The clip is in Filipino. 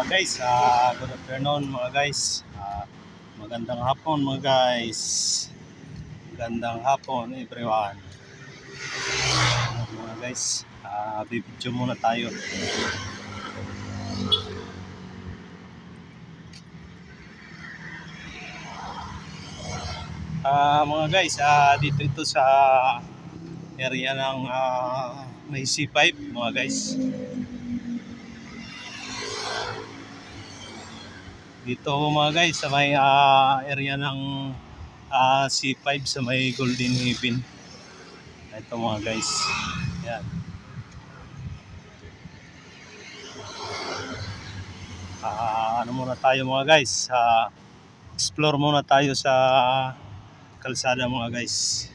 Good afternoon mga guys. Magandang hapon mga guys. Magandang hapon everyone. Mga guys, bibidyo muna tayo. Mga guys, dito ito sa area ng may C5 mga guys. Dito mga guys sa may area ng C5 sa may Golden Haven. Ito mga guys. Yan. Ano muna tayo mga guys. Explore muna tayo sa kalsada mga guys.